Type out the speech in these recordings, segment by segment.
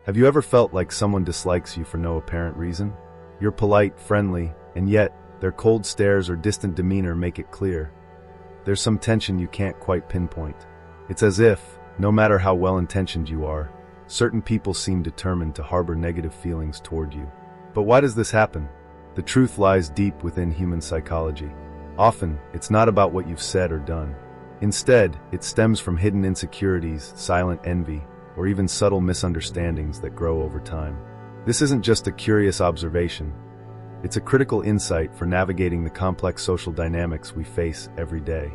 Have you ever felt like someone dislikes you for no apparent reason? You're polite, friendly, and yet their cold stares or distant demeanor make it clear. There's some tension you can't quite pinpoint. It's as if, no matter how well-intentioned you are, certain people seem determined to harbor negative feelings toward you. But why does this happen? The truth lies deep within human psychology. Often, it's not about what you've said or done. Instead, it stems from hidden insecurities, silent envy, or even subtle misunderstandings that grow over time. This isn't just a curious observation. It's a critical insight for navigating the complex social dynamics we face every day.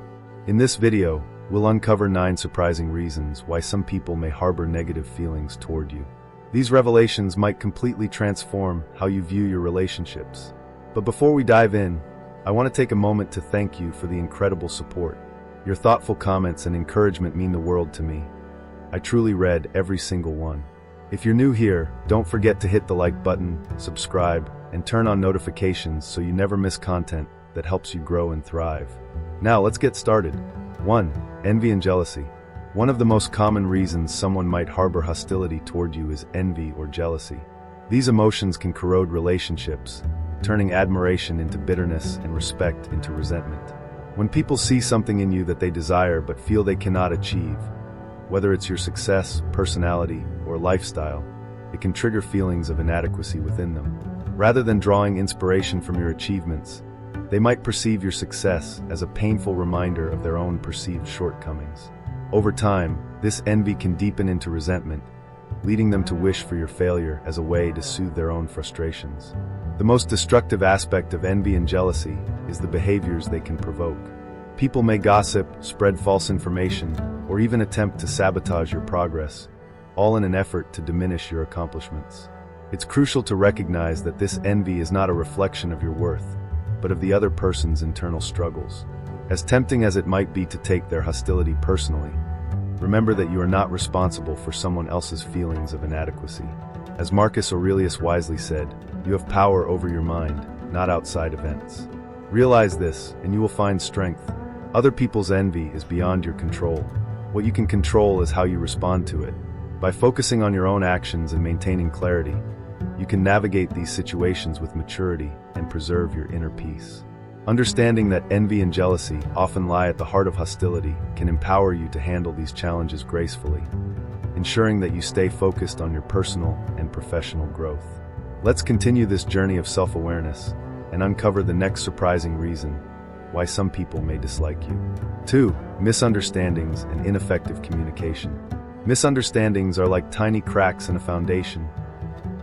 In this video, we'll uncover 9 surprising reasons why some people may harbor negative feelings toward you. These revelations might completely transform how you view your relationships. But before we dive in, I want to take a moment to thank you for the incredible support. Your thoughtful comments and encouragement mean the world to me. I truly read every single one. If you're new here, don't forget to hit the like button, subscribe, and turn on notifications so you never miss content that helps you grow and thrive. Now let's get started. 1. Envy and jealousy. One of the most common reasons someone might harbor hostility toward you is envy or jealousy. These emotions can corrode relationships, turning admiration into bitterness and respect into resentment. When people see something in you that they desire but feel they cannot achieve, whether it's your success, personality, or lifestyle, it can trigger feelings of inadequacy within them. Rather than drawing inspiration from your achievements, they might perceive your success as a painful reminder of their own perceived shortcomings. Over time, this envy can deepen into resentment, leading them to wish for your failure as a way to soothe their own frustrations. The most destructive aspect of envy and jealousy is the behaviors they can provoke. People may gossip, spread false information, or even attempt to sabotage your progress, all in an effort to diminish your accomplishments. It's crucial to recognize that this envy is not a reflection of your worth, but of the other person's internal struggles. As tempting as it might be to take their hostility personally, remember that you are not responsible for someone else's feelings of inadequacy. As Marcus Aurelius wisely said, you have power over your mind, not outside events. Realize this, and you will find strength. Other people's envy is beyond your control. What you can control is how you respond to it. By focusing on your own actions and maintaining clarity, you can navigate these situations with maturity and preserve your inner peace. Understanding that envy and jealousy often lie at the heart of hostility can empower you to handle these challenges gracefully, ensuring that you stay focused on your personal and professional growth. Let's continue this journey of self-awareness and uncover the next surprising reason why some people may dislike you. 2. Misunderstandings and ineffective communication. Misunderstandings are like tiny cracks in a foundation,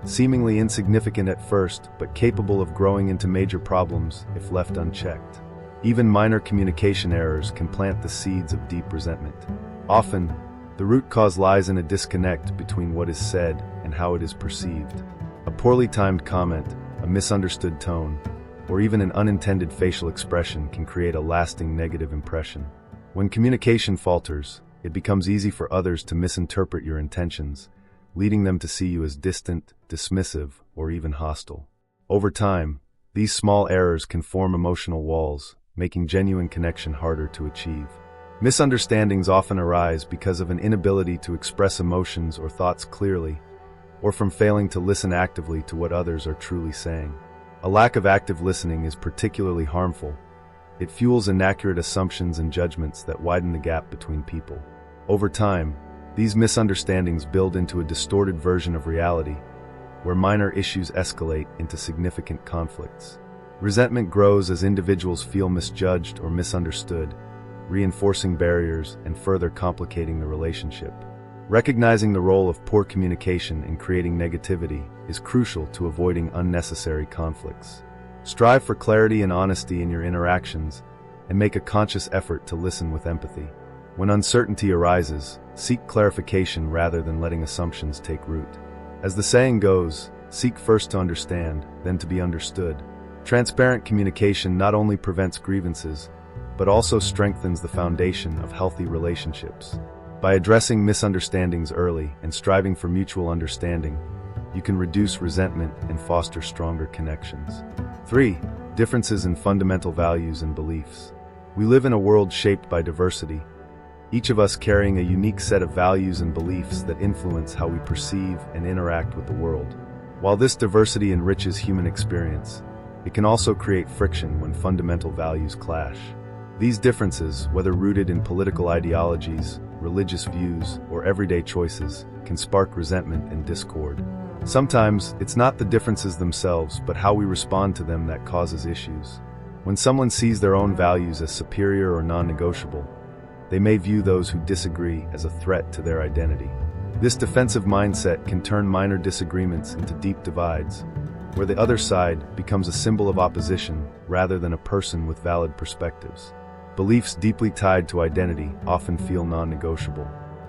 seemingly insignificant at first, but capable of growing into major problems if left unchecked. Even minor communication errors can plant the seeds of deep resentment. Often, the root cause lies in a disconnect between what is said and how it is perceived. A poorly timed comment, a misunderstood tone, or even an unintended facial expression can create a lasting negative impression. When communication falters, it becomes easy for others to misinterpret your intentions, leading them to see you as distant, dismissive, or even hostile. Over time, these small errors can form emotional walls, making genuine connection harder to achieve. Misunderstandings often arise because of an inability to express emotions or thoughts clearly, or from failing to listen actively to what others are truly saying. A lack of active listening is particularly harmful. It fuels inaccurate assumptions and judgments that widen the gap between people. Over time, these misunderstandings build into a distorted version of reality, where minor issues escalate into significant conflicts. Resentment grows as individuals feel misjudged or misunderstood, reinforcing barriers and further complicating the relationship. Recognizing the role of poor communication in creating negativity is crucial to avoiding unnecessary conflicts. Strive for clarity and honesty in your interactions, and make a conscious effort to listen with empathy. When uncertainty arises, seek clarification rather than letting assumptions take root. As the saying goes, seek first to understand, then to be understood. Transparent communication not only prevents grievances, but also strengthens the foundation of healthy relationships. By addressing misunderstandings early and striving for mutual understanding, you can reduce resentment and foster stronger connections. 3. Differences in fundamental values and beliefs. We live in a world shaped by diversity, each of us carrying a unique set of values and beliefs that influence how we perceive and interact with the world. While this diversity enriches human experience, it can also create friction when fundamental values clash. These differences, whether rooted in political ideologies, religious views, or everyday choices, can spark resentment and discord. Sometimes, it's not the differences themselves, but how we respond to them that causes issues. When someone sees their own values as superior or non-negotiable, they may view those who disagree as a threat to their identity. This defensive mindset can turn minor disagreements into deep divides, where the other side becomes a symbol of opposition rather than a person with valid perspectives. Beliefs deeply tied to identity often feel non-negotiable.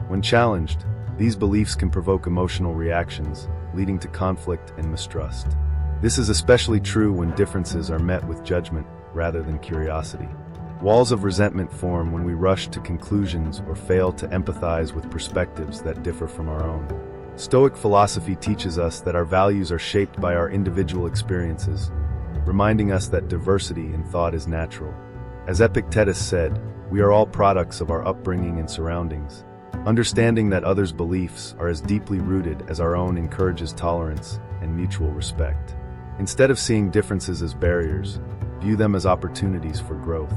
When challenged, these beliefs can provoke emotional reactions, leading to conflict and mistrust. This is especially true when differences are met with judgment rather than curiosity. Walls of resentment form when we rush to conclusions or fail to empathize with perspectives that differ from our own. Stoic philosophy teaches us that our values are shaped by our individual experiences, reminding us that diversity in thought is natural. As Epictetus said, we are all products of our upbringing and surroundings. Understanding that others' beliefs are as deeply rooted as our own encourages tolerance and mutual respect. Instead of seeing differences as barriers, view them as opportunities for growth.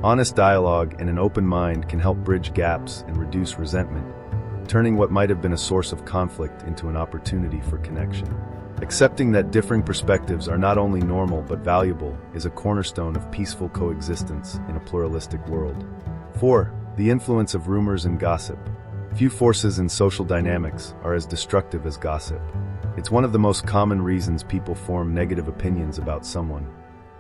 Honest dialogue and an open mind can help bridge gaps and reduce resentment, turning what might have been a source of conflict into an opportunity for connection. Accepting that differing perspectives are not only normal but valuable is a cornerstone of peaceful coexistence in a pluralistic world. 4. The influence of rumors and gossip. Few forces in social dynamics are as destructive as gossip. It's one of the most common reasons people form negative opinions about someone,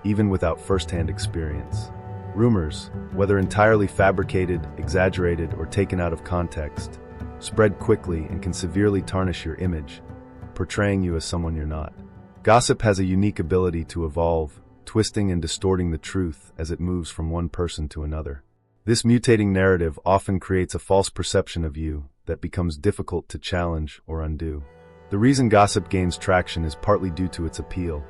even without first-hand experience. Rumors, whether entirely fabricated, exaggerated, or taken out of context, spread quickly and can severely tarnish your image, portraying you as someone you're not. Gossip has a unique ability to evolve, twisting and distorting the truth as it moves from one person to another. This mutating narrative often creates a false perception of you that becomes difficult to challenge or undo. The reason gossip gains traction is partly due to its appeal.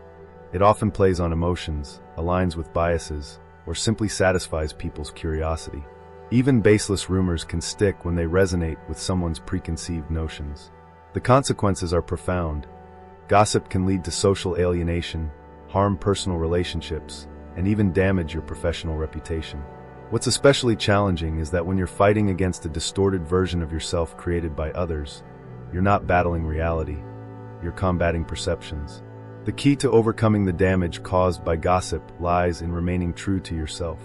It often plays on emotions, aligns with biases, or simply satisfies people's curiosity. Even baseless rumors can stick when they resonate with someone's preconceived notions. The consequences are profound. Gossip can lead to social alienation, harm personal relationships, and even damage your professional reputation. What's especially challenging is that when you're fighting against a distorted version of yourself created by others, you're not battling reality, you're combating perceptions. The key to overcoming the damage caused by gossip lies in remaining true to yourself.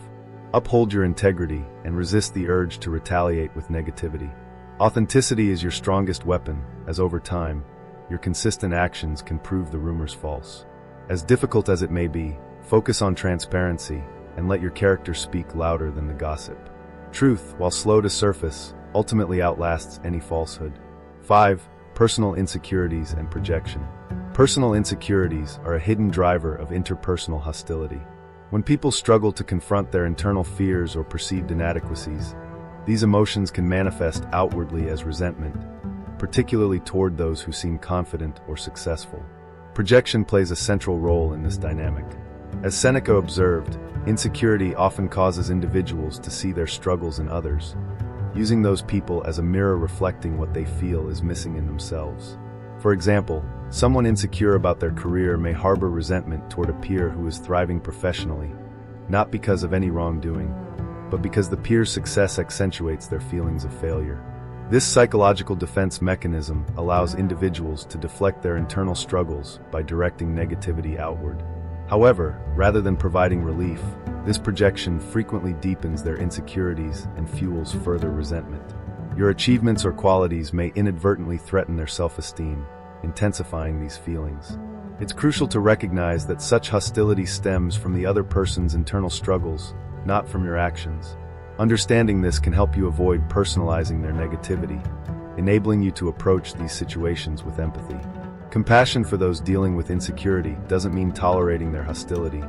Uphold your integrity and resist the urge to retaliate with negativity. Authenticity is your strongest weapon, as over time, your consistent actions can prove the rumors false. As difficult as it may be, focus on transparency and let your character speak louder than the gossip. Truth, while slow to surface, ultimately outlasts any falsehood. 5. Personal insecurities and projection. Personal insecurities are a hidden driver of interpersonal hostility. When people struggle to confront their internal fears or perceived inadequacies, these emotions can manifest outwardly as resentment, particularly toward those who seem confident or successful. Projection plays a central role in this dynamic. As Seneca observed, insecurity often causes individuals to see their struggles in others, using those people as a mirror reflecting what they feel is missing in themselves. For example, someone insecure about their career may harbor resentment toward a peer who is thriving professionally, not because of any wrongdoing, but because the peer's success accentuates their feelings of failure. This psychological defense mechanism allows individuals to deflect their internal struggles by directing negativity outward. However, rather than providing relief, this projection frequently deepens their insecurities and fuels further resentment. Your achievements or qualities may inadvertently threaten their self-esteem, intensifying these feelings. It's crucial to recognize that such hostility stems from the other person's internal struggles, not from your actions. Understanding this can help you avoid personalizing their negativity, enabling you to approach these situations with empathy. Compassion for those dealing with insecurity doesn't mean tolerating their hostility,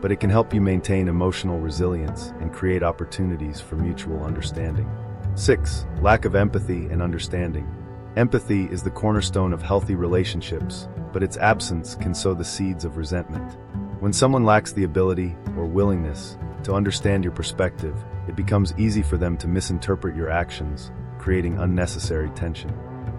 but it can help you maintain emotional resilience and create opportunities for mutual understanding. 6. Lack of empathy and understanding. Empathy is the cornerstone of healthy relationships, but its absence can sow the seeds of resentment. When someone lacks the ability or willingness to understand your perspective, it becomes easy for them to misinterpret your actions, creating unnecessary tension.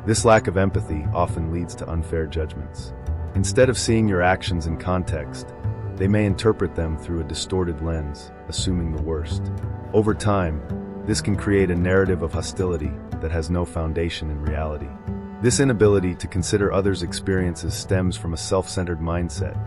This lack of empathy often leads to unfair judgments. Instead of seeing your actions in context, they may interpret them through a distorted lens, assuming the worst. Over time, this can create a narrative of hostility that has no foundation in reality. This inability to consider others' experiences stems from a self-centered mindset,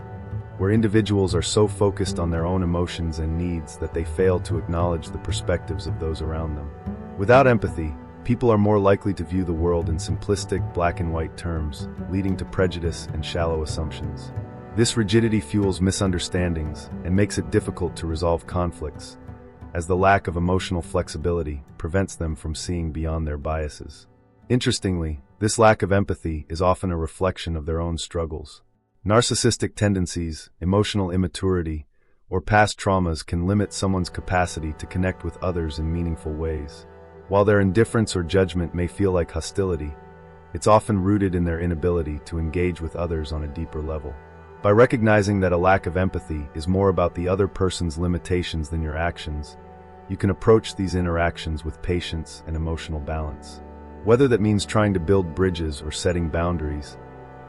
where individuals are so focused on their own emotions and needs that they fail to acknowledge the perspectives of those around them. Without empathy, people are more likely to view the world in simplistic, black-and-white terms, leading to prejudice and shallow assumptions. This rigidity fuels misunderstandings and makes it difficult to resolve conflicts, as the lack of emotional flexibility prevents them from seeing beyond their biases. Interestingly, this lack of empathy is often a reflection of their own struggles. Narcissistic tendencies, emotional immaturity, or past traumas can limit someone's capacity to connect with others in meaningful ways. While their indifference or judgment may feel like hostility, it's often rooted in their inability to engage with others on a deeper level. By recognizing that a lack of empathy is more about the other person's limitations than your actions, you can approach these interactions with patience and emotional balance. Whether that means trying to build bridges or setting boundaries,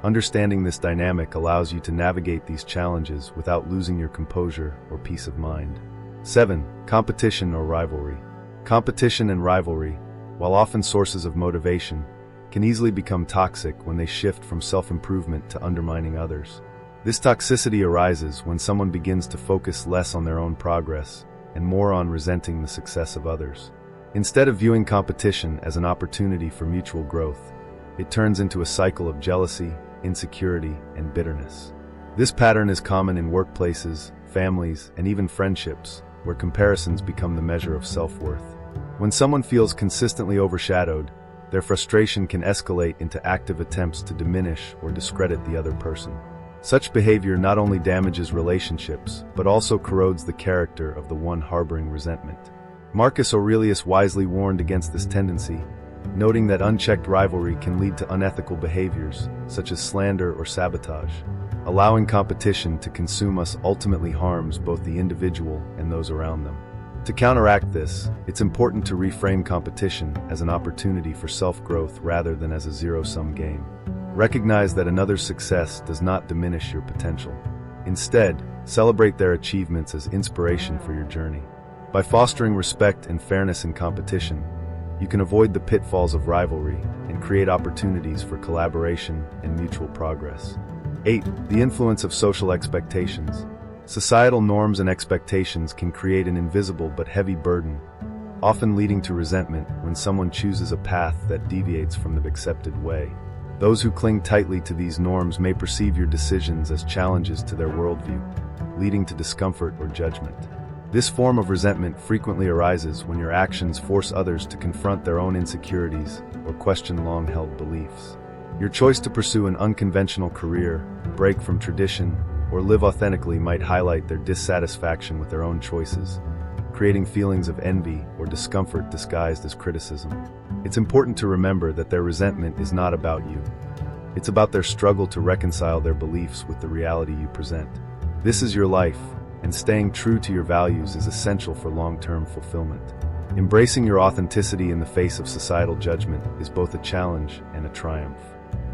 understanding this dynamic allows you to navigate these challenges without losing your composure or peace of mind. 7. Competition or rivalry. Competition and rivalry, while often sources of motivation, can easily become toxic when they shift from self-improvement to undermining others. This toxicity arises when someone begins to focus less on their own progress and more on resenting the success of others. Instead of viewing competition as an opportunity for mutual growth, it turns into a cycle of jealousy, insecurity, and bitterness. This pattern is common in workplaces, families, and even friendships, where comparisons become the measure of self-worth. When someone feels consistently overshadowed, their frustration can escalate into active attempts to diminish or discredit the other person. Such behavior not only damages relationships, but also corrodes the character of the one harboring resentment. Marcus Aurelius wisely warned against this tendency, noting that unchecked rivalry can lead to unethical behaviors, such as slander or sabotage. Allowing competition to consume us ultimately harms both the individual and those around them. To counteract this, it's important to reframe competition as an opportunity for self-growth rather than as a zero-sum game. Recognize that another's success does not diminish your potential. Instead, celebrate their achievements as inspiration for your journey. By fostering respect and fairness in competition, you can avoid the pitfalls of rivalry and create opportunities for collaboration and mutual progress. 8. The influence of social expectations. Societal norms and expectations can create an invisible but heavy burden, often leading to resentment when someone chooses a path that deviates from the accepted way. Those who cling tightly to these norms may perceive your decisions as challenges to their worldview, leading to discomfort or judgment. This form of resentment frequently arises when your actions force others to confront their own insecurities or question long-held beliefs. Your choice to pursue an unconventional career, break from tradition, or live authentically might highlight their dissatisfaction with their own choices, creating feelings of envy or discomfort disguised as criticism. It's important to remember that their resentment is not about you. It's about their struggle to reconcile their beliefs with the reality you present. This is your life, and staying true to your values is essential for long-term fulfillment. Embracing your authenticity in the face of societal judgment is both a challenge and a triumph.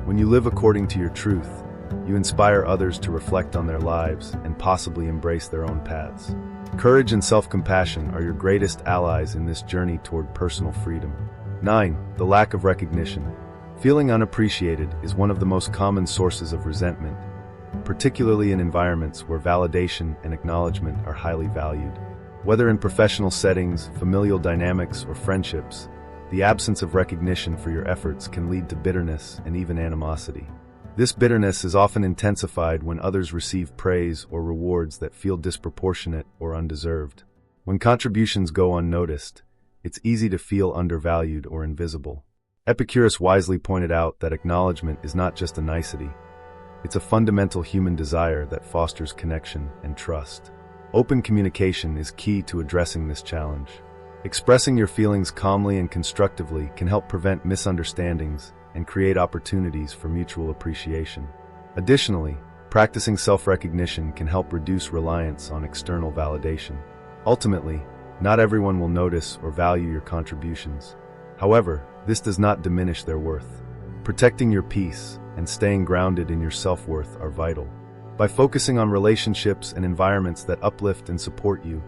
When you live according to your truth, you inspire others to reflect on their lives and possibly embrace their own paths. Courage and self-compassion are your greatest allies in this journey toward personal freedom. 9. The lack of recognition. Feeling unappreciated is one of the most common sources of resentment, particularly in environments where validation and acknowledgement are highly valued. Whether in professional settings, familial dynamics, or friendships, the absence of recognition for your efforts can lead to bitterness and even animosity. This bitterness is often intensified when others receive praise or rewards that feel disproportionate or undeserved. When contributions go unnoticed, it's easy to feel undervalued or invisible. Epicurus wisely pointed out that acknowledgement is not just a nicety. It's a fundamental human desire that fosters connection and trust. Open communication is key to addressing this challenge. Expressing your feelings calmly and constructively can help prevent misunderstandings and create opportunities for mutual appreciation. Additionally, practicing self-recognition can help reduce reliance on external validation. Ultimately, Not everyone will notice or value your contributions. However, this does not diminish their worth. Protecting your peace and staying grounded in your self-worth are vital. By focusing on relationships and environments that uplift and support you,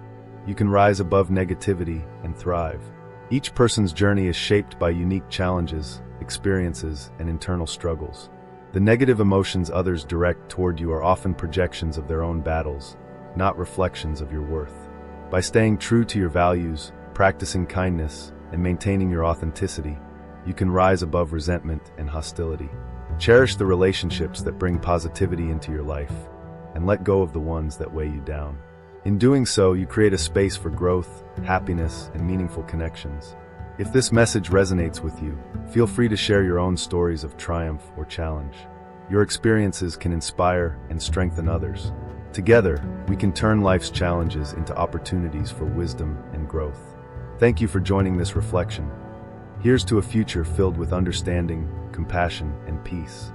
you can rise above negativity and thrive. Each person's journey is shaped by unique challenges, experiences, and internal struggles. The negative emotions others direct toward you are often projections of their own battles, not reflections of your worth. By staying true to your values, practicing kindness, and maintaining your authenticity, you can rise above resentment and hostility. Cherish the relationships that bring positivity into your life, and let go of the ones that weigh you down. In doing so, you create a space for growth, happiness, and meaningful connections. If this message resonates with you, feel free to share your own stories of triumph or challenge. Your experiences can inspire and strengthen others. Together, we can turn life's challenges into opportunities for wisdom and growth. Thank you for joining this reflection. Here's to a future filled with understanding, compassion, and peace.